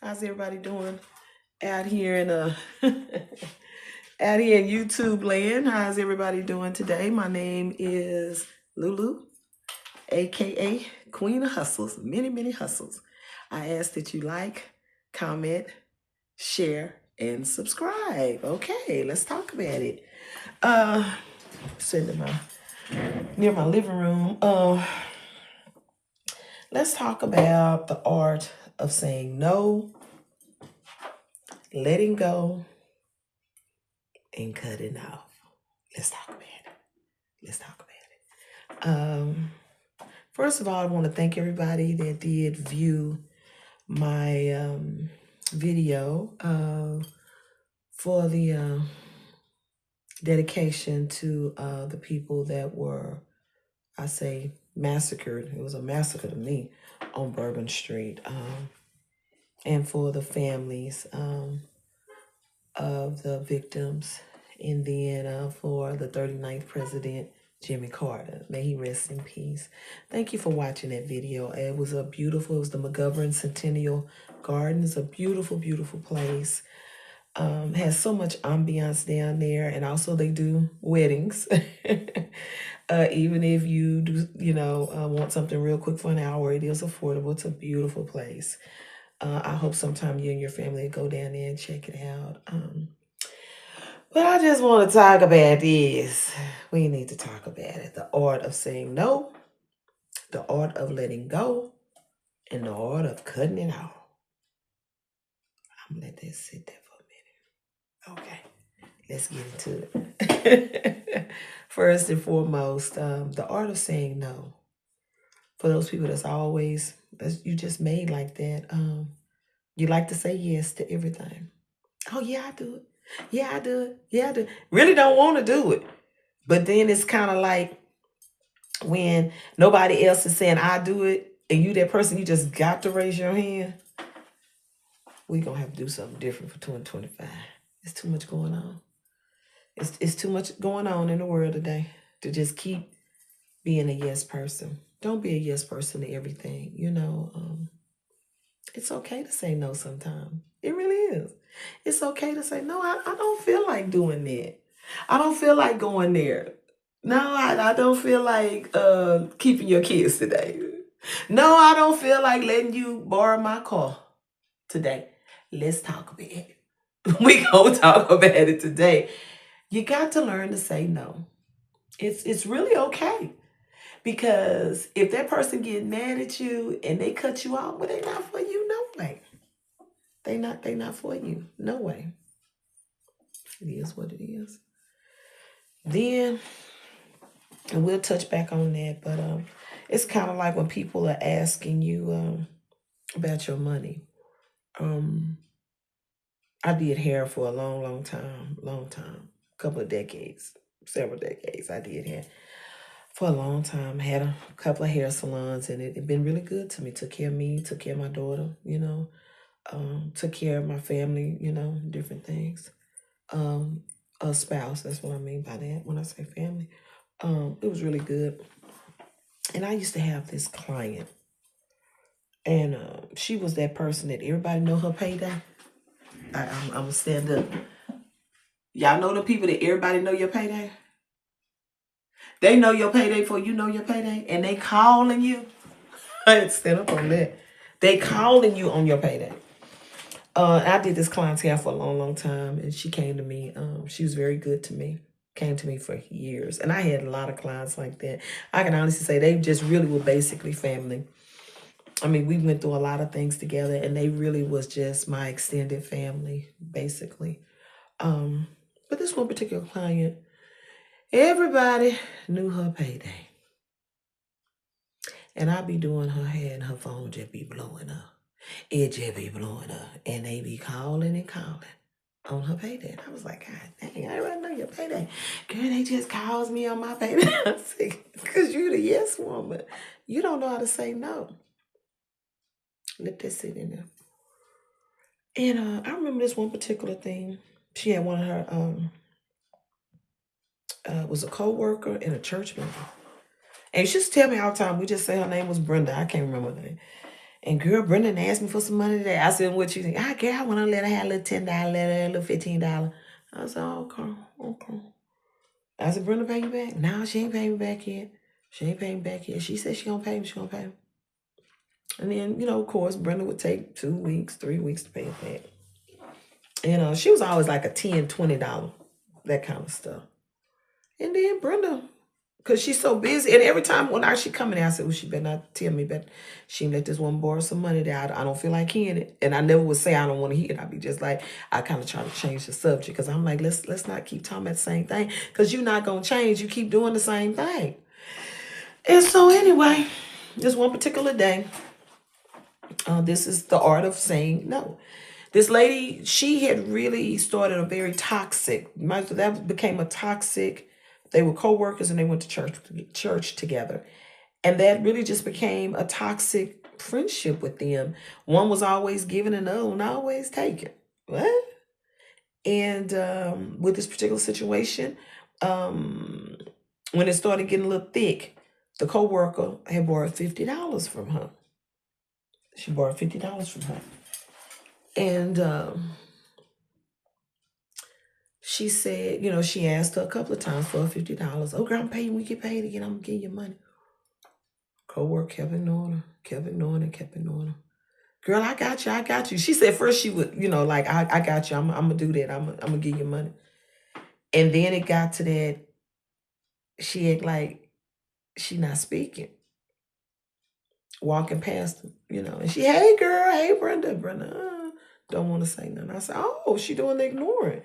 How's everybody doing out here in out here in YouTube land? How's everybody doing today? My name is Lulu, aka Queen of Hustles, many hustles. I ask that you like, comment, share, and subscribe. Okay, let's talk about it. Sitting near my living room. Let's talk about the art of saying no, letting go, and cutting off. Let's talk about it. Let's talk about it. First of all, I want to thank everybody that did view my video for the dedication to the people that were, I say, massacred. It was a massacre to me on Bourbon Street. And for the families of the victims, and then for the 39th president, Jimmy Carter. May he rest in peace. Thank you for watching that video. It was the McGovern Centennial Garden. It's a beautiful place. Has so much ambiance down there, and also they do weddings. Even if you do, want something real quick for an hour, it is affordable. It's a beautiful place. I hope sometime you and your family go down there and check it out. But I just want to talk about this. We need to talk about it. The art of saying no, the art of letting go, and the art of cutting it off. I'm going to let that sit there for a minute. Okay, let's get into it. First and foremost, the art of saying no. For those people you just made like that, you like to say yes to everything. Oh, yeah, I do it. Yeah, I do it. Yeah, I do it. Really don't want to do it. But then it's kind of like when nobody else is saying I do it, and you that person, you just got to raise your hand. We're going to have to do something different for 2025. It's too much going on. It's too much going on in the world today to just keep being a yes person. Don't be a yes person to everything. It's okay to say no sometimes. It really is. It's okay to say, no, I don't feel like doing that. I don't feel like going there. No, I don't feel like keeping your kids today. No, I don't feel like letting you borrow my car today. Let's talk about it. We gonna talk about it today. You got to learn to say no. It's really okay. Because if that person get mad at you and they cut you off, well, they not for you, no way. They not for you. No way. It is what it is. Then, and we'll touch back on that, but it's kind of like when people are asking you about your money. I did hair for a long time, couple of decades, several decades. I did hair for a long time. Had a couple of hair salons, and it had been really good to me. Took care of me, took care of my daughter, took care of my family, different things. A spouse, that's what I mean by that when I say family. It was really good. And I used to have this client, and she was that person that everybody know her payday. I'm gonna stand up. Y'all know the people that everybody know your payday? They know your payday before you know your payday, and they calling you. I had to stand up on that. They calling you on your payday. I did this clientele for a long time, and she came to me. She was very good to me. Came to me for years, and I had a lot of clients like that. I can honestly say they just really were basically family. I mean, we went through a lot of things together, and they really was just my extended family, basically. But this one particular client, everybody knew her payday. And I be doing her hair, and her phone just be blowing up. It just be blowing up. And they be calling and calling on her payday. And I was like, God dang, I already know your payday. Girl, they just calls me on my payday. I said, because you're the yes woman. You don't know how to say no. Let that sit in there. And I remember this one particular thing. She had one of her, was a co-worker and a church member. And she used to tell me all the time, we just say her name was Brenda. I can't remember her name. And girl, Brendan asked me for some money today. I said, what you think? I care. I want to let her have a little $10, let her have a little $15. I said, okay, okay. I said, Brenda pay you back? No, she ain't paying me back yet. She ain't paying me back yet. She said she gonna pay me, she gonna pay me. And then, of course, Brenda would take 2 weeks, 3 weeks to pay it back. She was always like a $10, $20, that kind of stuff. And then Brenda, because she's so busy, and every time when she come in there, I said, well, she better not tell me, but she let this woman borrow some money that I don't feel like hearing it. And I never would say I don't want to hear it. I'd be just like, I kind of try to change the subject, because I'm like, let's not keep talking about the same thing, because you're not going to change. You keep doing the same thing. And so anyway, this one particular day, this is the art of saying no. This lady, she had really started a very toxic, that became a toxic, they were co-workers and they went to church together. And that really just became a toxic friendship with them. One was always giving and the other one always taking. What? And with this particular situation, when it started getting a little thick, the co-worker had borrowed $50 from her. She borrowed $50 from her. And she said, she asked her a couple of times for $50. Oh, girl, I'm paying. We get paid again. I'm going to give you money. Co-worker kept ignoring her, kept ignoring her. Girl, I got you. She said first she would, like, I got you. I'm going to do that. I'm going to give you money. And then it got to that, she act like she not speaking. Walking past them, and she, hey, girl, hey, Brenda, don't want to say nothing. I said, oh, she doing the ignoring.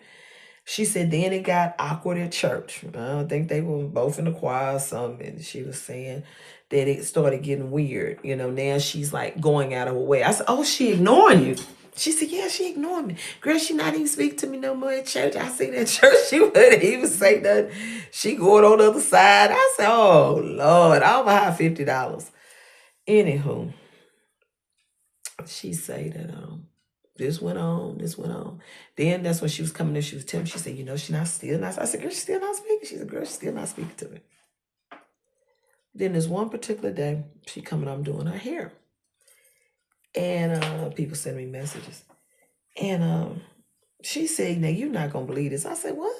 She said then it got awkward at church. I think they were both in the choir or something. And she was saying that it started getting weird. Now she's like going out of her way. I said, oh, she ignoring you? She said, yeah, she ignoring me. Girl, she not even speak to me no more at church. I seen at church, she wouldn't even say nothing. She going on the other side. I said, oh, Lord, I'll buy her $50. Anywho, she say that this went on. Then that's when she was coming in. She was telling me, she said, she's still not. I said, girl, she's still not speaking. She said, girl, she's still not speaking to me. Then this one particular day, she coming, I'm doing her hair. And people send me messages. And she said, now you're not going to believe this. I said, what?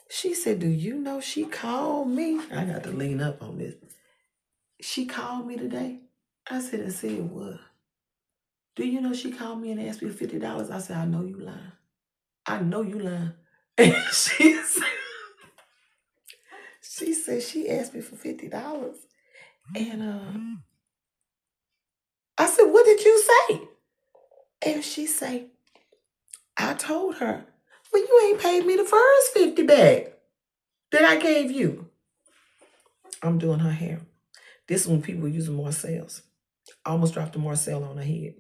She said, do you know she called me? I got to lean up on this. She called me today. I said, and said what? Do you know she called me and asked me $50? I said, I know you lying. I know you lying. And she said she asked me for $50. And I said, what did you say? And she say, I told her, well, you ain't paid me the first $50 back that I gave you. I'm doing her hair. This is when people were using Marcel's. I almost dropped the Marcel on her head.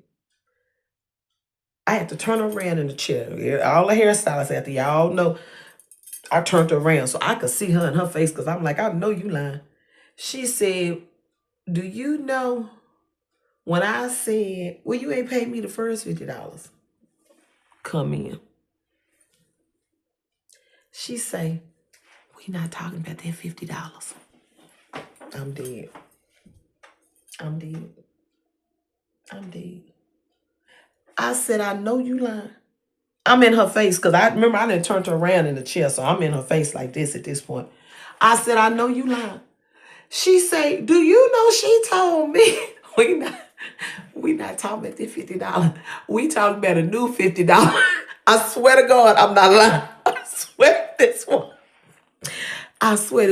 I had to turn her around in the chair. All the hairstylists after y'all know, I turned her around so I could see her in her face, because I'm like, I know you lying. She said, do you know when I said, well, you ain't paid me the first $50? Come in. She say, we not talking about that $50. I'm dead. I said, I know you lying. I'm in her face, because I remember I didn't turn her around in the chair, so I'm in her face like this at this point. I said, I know you lying. She say, do you know she told me we not talking about this $50. We talking about a new $50. I swear to God, I'm not lying. I swear this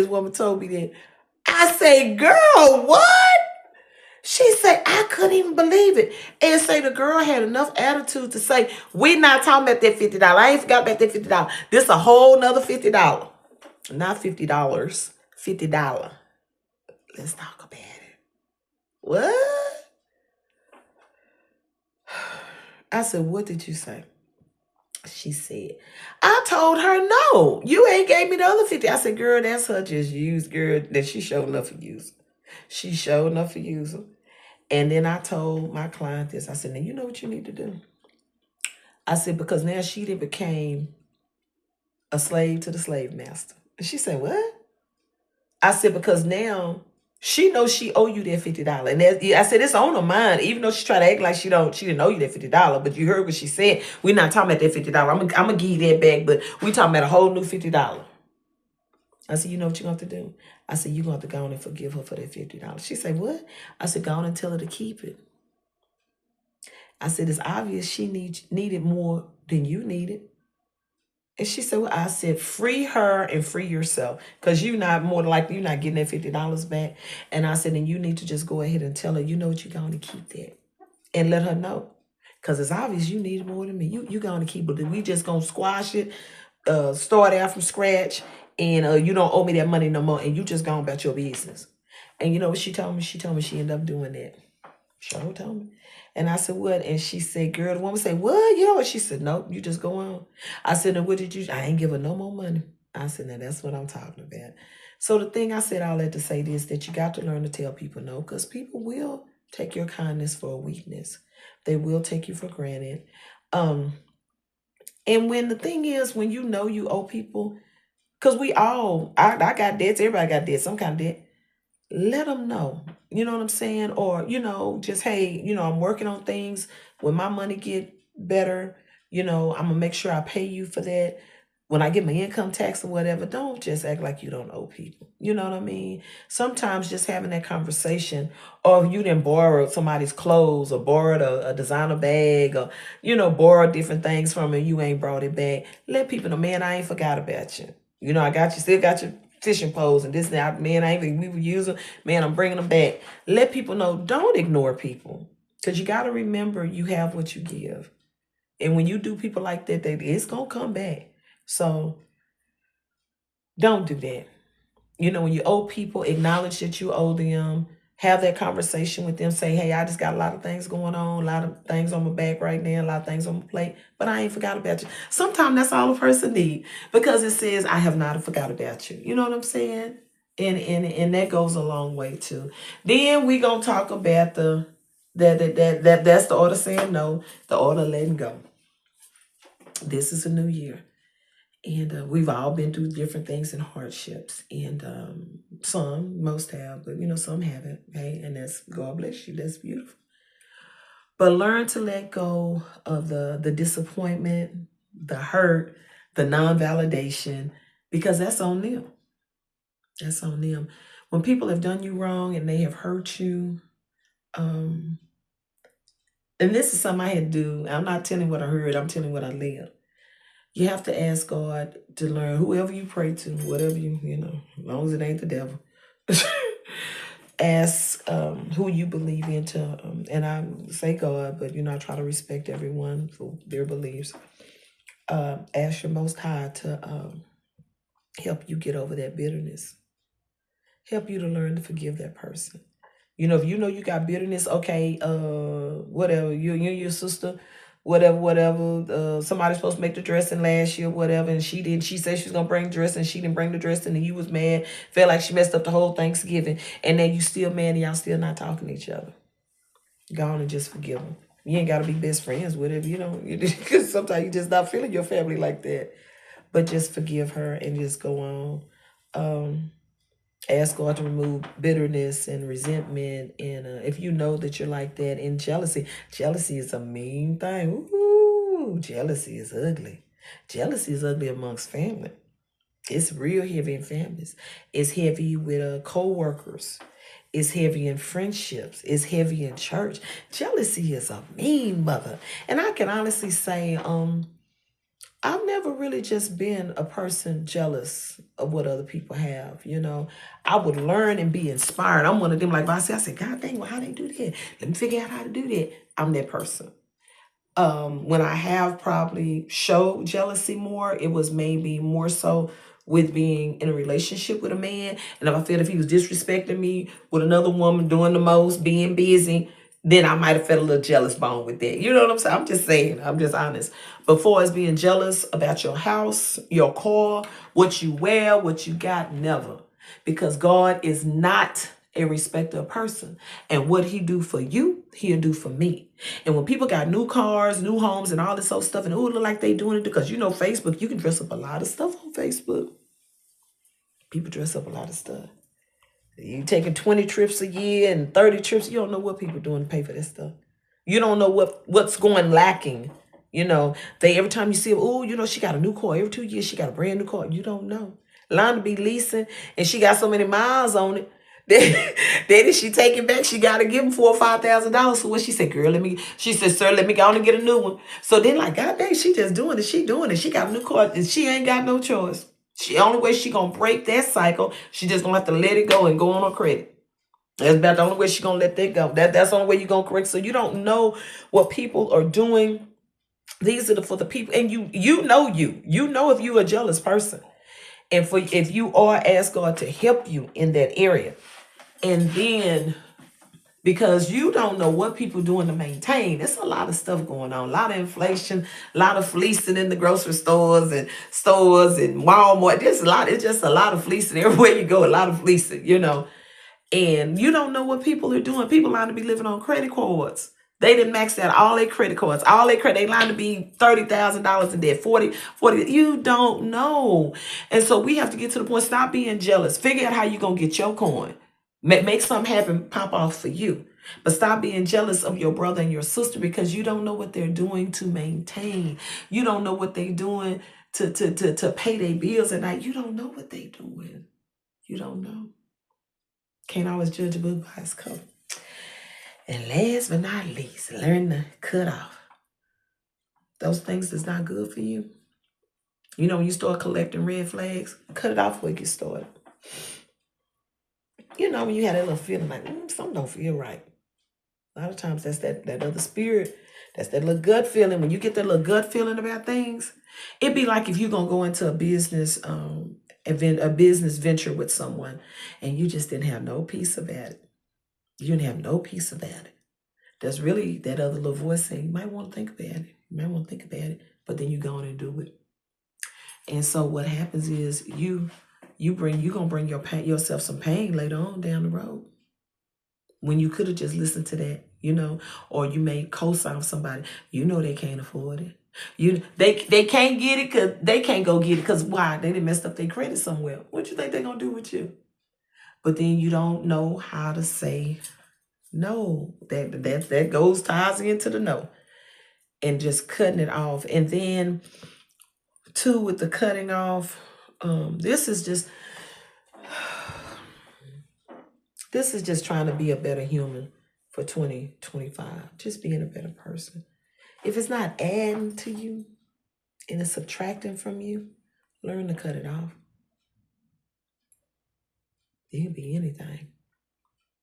woman told me that. I say, girl, what? She said, I couldn't even believe it. And say the girl had enough attitude to say, we not talking about that $50. I ain't forgot about that $50. This a whole nother $50. Not $50, $50. Let's talk about it. What? I said, what did you say? She said, I told her, no, you ain't gave me the other 50. I said, girl, that's her just used, girl, that she showed enough for use. She showed enough for user. And then I told my client this. I said, now you know what you need to do. I said, because now she done became a slave to the slave master. And she said, what? I said, because now She knows she owe you that $50. And that, I said, it's on her mind, even though she try to act like she didn't owe you that $50. But you heard what she said. We're not talking about that $50. I'm gonna give you that back, but we talking about a whole new $50. I said, you know what you're going to do? I said, you're going to have to go on and forgive her for that $50. She said, what? I said, go on and tell her to keep it. I said, it's obvious she needed more than you needed. And she said, well, I said, free her and free yourself. Because you're not, more than likely, you're not getting that $50 back. And I said, and you need to just go ahead and tell her, you know what, you're going to keep that. And let her know. Because it's obvious you need more than me. You going to keep it. We just going to squash it, start out from scratch. And you don't owe me that money no more. And you just gone about your business. And you know what she told me? She told me she ended up doing that. She told me. And I said, what? And she said, girl, the woman said, what? You know what? She said, nope, you just go on. I said, now what did you? I ain't give her no more money. I said, now that's what I'm talking about. So the thing I said all that to say this, that you got to learn to tell people no, because people will take your kindness for a weakness. They will take you for granted. And when the thing is, when you know you owe people, because I got debts, everybody got debts, some kind of debt. Let them know, you know what I'm saying? Or, just, hey, I'm working on things. When my money get better, I'm going to make sure I pay you for that. When I get my income tax or whatever, don't just act like you don't owe people. You know what I mean? Sometimes just having that conversation, or if you didn't borrow somebody's clothes or borrowed a designer bag, or, borrow different things from them, you ain't brought it back. Let people know, man, I ain't forgot about you. I got you, still got your fishing poles and this and that. Man, we were using, man, I'm bringing them back. Let people know, don't ignore people. Because you got to remember you have what you give. And when you do people like that, it's going to come back. So don't do that. When you owe people, acknowledge that you owe them. Have that conversation with them. Say, hey, I just got a lot of things going on, a lot of things on my back right now, a lot of things on my plate, but I ain't forgot about you. Sometimes that's all a person need, because it says, I have not forgot about you. You know what I'm saying? And that goes a long way too. Then we gonna talk about that's the order saying no, the order letting go. This is a new year. And we've all been through different things and hardships. And most have, but some haven't. Okay? And that's, God bless you. That's beautiful. But learn to let go of the disappointment, the hurt, the non-validation, because that's on them. That's on them. When people have done you wrong and they have hurt you, and this is something I had to do. I'm not telling what I heard. I'm telling what I lived. You have to ask God to learn, whoever you pray to, whatever as long as it ain't the devil. Ask who you believe into, and I say God, but I try to respect everyone for their beliefs. Ask your Most High to help you get over that bitterness. Help you to learn to forgive that person. If you got bitterness, okay, whatever, you and your sister, whatever, somebody's supposed to make the dressing last year, whatever, and she didn't. She said she was gonna bring the dressing, and she didn't bring the dressing, and you was mad, felt like she messed up the whole Thanksgiving, and then you still mad, and y'all still not talking to each other. Go on and just forgive them. You ain't gotta be best friends with it, because sometimes you just not feeling your family like that. But just forgive her and just go on. Ask God to remove bitterness and resentment. And if you know that you're like that, and jealousy is a mean thing. Ooh, jealousy is ugly. Jealousy is ugly amongst family. It's real heavy in families. It's heavy with co-workers. It's heavy in friendships. It's heavy in church. Jealousy is a mean mother. And I can honestly say, I've never really just been a person jealous of what other people have. I would learn and be inspired. I'm one of them, like I said, God dang, well, how they do that? Let me figure out how to do that. I'm that person. When I have probably showed jealousy more, it was maybe more so with being in a relationship with a man. And if I feel if he was disrespecting me with another woman, doing the most, being busy, then I might have felt a little jealous bone with that. You know what I'm saying? I'm just saying. I'm just honest. Before as being jealous about your house, your car, what you wear, what you got, never. Because God is not a respecter of person. And what he do for you, he'll do for me. And when people got new cars, new homes, and all this old stuff, and it look like they doing it, because Facebook, you can dress up a lot of stuff on Facebook. People dress up a lot of stuff. You taking 20 trips a year and 30 trips. You don't know what people doing to pay for this stuff. You don't know what's going lacking. They every time you see, oh, she got a new car. Every 2 years she got a brand new car. You don't know. Line to be leasing, and she got so many miles on it. Then if she take it back, she got to give him $4,000 or $5,000. So what she said, girl, she said, sir, let me go on and get a new one. So then like, God dang, she just doing it. She doing it. She got a new car and she ain't got no choice. The only way she gonna break that cycle, she just gonna have to let it go and go on her credit. That's about the only way she gonna let that go. That's the only way you gonna correct. So you don't know what people are doing. These are for the people, and you know if you a jealous person, and if you are, ask God to help you in that area. And then, because you don't know what people doing to maintain, there's a lot of stuff going on, a lot of inflation, a lot of fleecing in the grocery stores and Walmart. It's just a lot of fleecing everywhere you go, a lot of fleecing, and you don't know what people are doing. People line to be living on credit cards. They didn't max out all their credit cards. They line to be $30,000 in debt, 40. You don't know. And so we have to get to the point, stop being jealous. Figure out how you're going to get your coin. Make something happen, pop off for you. But stop being jealous of your brother and your sister, because you don't know what they're doing to maintain. You don't know what they're doing to pay their bills at night. You don't know what they're doing. You don't know. Can't always judge a book by its cover. And last but not least, learn to cut off those things that's not good for you. When you start collecting red flags, cut it off before you get started. When you had that little feeling like, something don't feel right. A lot of times that's that other spirit. That's that little gut feeling. When you get that little gut feeling about things, it'd be like if you're going to go into a business venture with someone and you just didn't have no peace about it. You didn't have no peace about it. There's really that other little voice saying, you might want to think about it. But then you go on and do it. And so what happens is you're going to bring yourself some pain later on down the road, when you could have just listened to that, or you may co-sign somebody, they can't afford it. They can't get it because they can't go get it because why? They done messed up their credit somewhere. What you think they're going to do with you? But then you don't know how to say no. That ties into the no. And just cutting it off. And then, too, with the cutting off, this is just trying to be a better human for 2025. Just being a better person. If it's not adding to you and it's subtracting from you, learn to cut it off. It can be anything.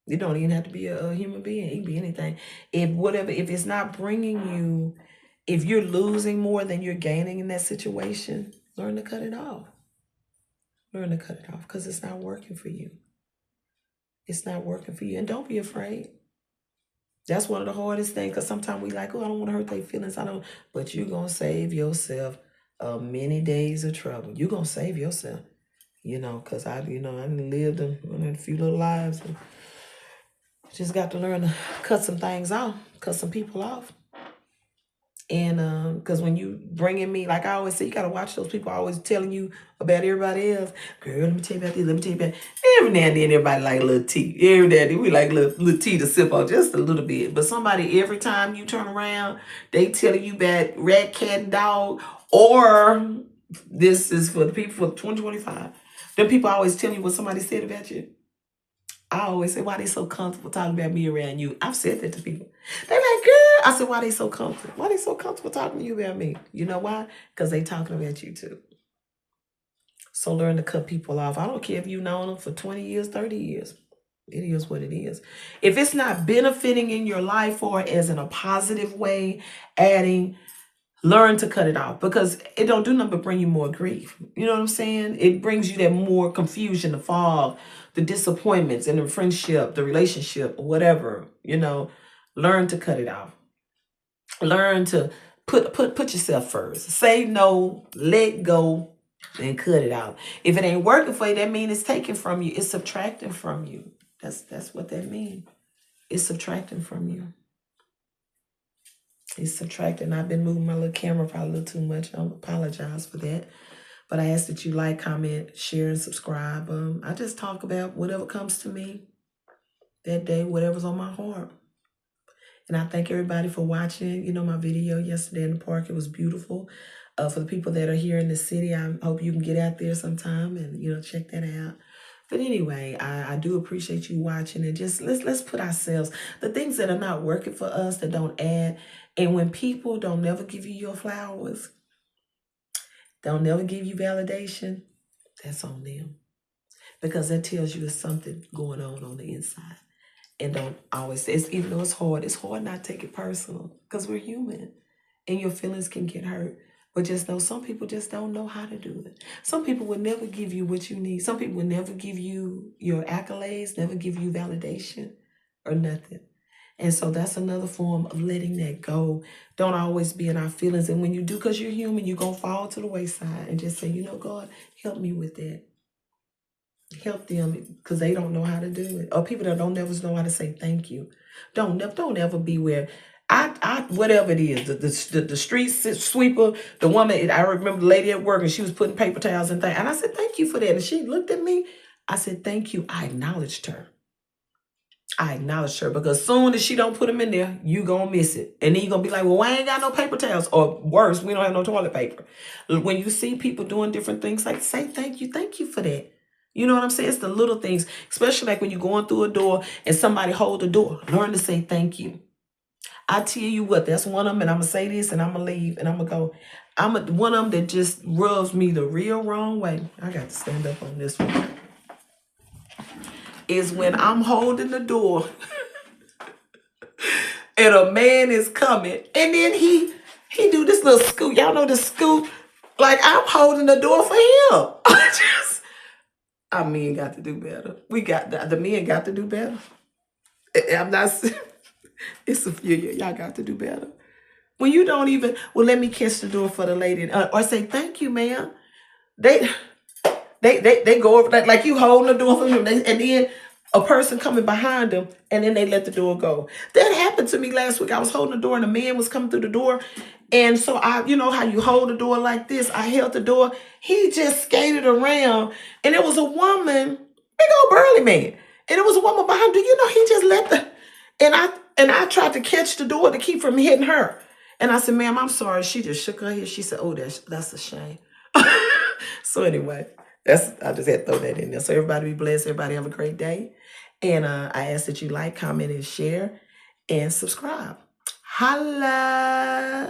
You don't even have to be a human being. It can be anything. If it's not bringing you, if you're losing more than you're gaining in that situation, learn to cut it off. Learn to cut it off because it's not working for you. It's not working for you. And don't be afraid. That's one of the hardest things, because sometimes we like, I don't want to hurt their feelings. But you're going to save yourself many days of trouble. You're going to save yourself, because I lived a few little lives. And just got to learn to cut some things off, cut some people off. And because when you bringing me, like I always say, you got to watch those people always telling you about everybody else. Girl, let me tell you about this. Let me tell you about every now and then everybody like a little tea. Every now and then we like little tea to sip on just a little bit. But somebody, every time you turn around, they telling you about rat, cat, and dog. Or this is for the people for 2025. Them people always tell you what somebody said about you. I always say, why they so comfortable talking about me around you? I've said that to people. They're like, girl. I said, why they so comfortable? Why they so comfortable talking to you about me? You know why? Because they talking about you too. So learn to cut people off. I don't care if you've known them for 20 years, 30 years. It is what it is. If it's not benefiting in your life or as in a positive way, adding, learn to cut it off, because it don't do nothing but bring you more grief. You know what I'm saying? It brings you that more confusion, the fog, the disappointments in the friendship, the relationship, or whatever. Learn to cut it off. Learn to put yourself first. Say no, let go, and cut it out. If it ain't working for you, that means it's taken from you. It's subtracting from you. That's what that means. It's subtracting from you. It's subtracting. I've been moving my little camera probably a little too much. I apologize for that. But I ask that you like, comment, share, and subscribe. I just talk about whatever comes to me that day, whatever's on my heart. And I thank everybody for watching, my video yesterday in the park. It was beautiful. For the people that are here in the city, I hope you can get out there sometime and, check that out. But anyway, I do appreciate you watching, and just let's put ourselves, the things that are not working for us, that don't add. And when people don't never give you your flowers, don't never give you validation, that's on them. Because that tells you there's something going on the inside. And don't always, even though it's hard not to take it personal, because we're human and your feelings can get hurt. But just know some people just don't know how to do it. Some people will never give you what you need. Some people will never give you your accolades, never give you validation or nothing. And so that's another form of letting that go. Don't always be in our feelings. And when you do, because you're human, you're going to fall to the wayside and just say, God, help me with that. Help them, because they don't know how to do it. Or people that don't ever know how to say thank you. Don't ever be where I whatever it is, the street sweeper, the woman, I remember the lady at work, and she was putting paper towels and things. And I said, thank you for that. And she looked at me. I said, thank you. I acknowledged her. Because soon as she don't put them in there, you gonna miss it. And then you're gonna be like, well, I ain't got no paper towels. Or worse, we don't have no toilet paper. When you see people doing different things, like, say thank you for that. You know what I'm saying? It's the little things, especially like when you're going through a door and somebody hold the door. Learn to say thank you. I tell you what, that's one of them, and I'm going to say this, and I'm going to leave, and I'm going to go. One of them that just rubs me the real wrong way. I got to stand up on this one. Is when I'm holding the door and a man is coming, and then he do this little scoot. Y'all know the scoot? Like, I'm holding the door for him. Our men got to do better. The men got to do better. I'm not, it's a few, y'all got to do better. When you don't even, well, let me kiss the door for the lady, or say, thank you, ma'am. They go over like you holding the door for them, and then a person coming behind them, and then they let the door go. That happened to me last week. I was holding the door, and a man was coming through the door. And so you know how you hold the door like this? I held the door. He just skated around, and it was a woman, big old burly man. And it was a woman behind. Do you know he just let and I tried to catch the door to keep from hitting her. And I said, ma'am, I'm sorry. She just shook her head. She said, oh, that's a shame. So anyway, I just had to throw that in there. So everybody be blessed. Everybody have a great day. And I ask that you like, comment, and share, and subscribe. Holla!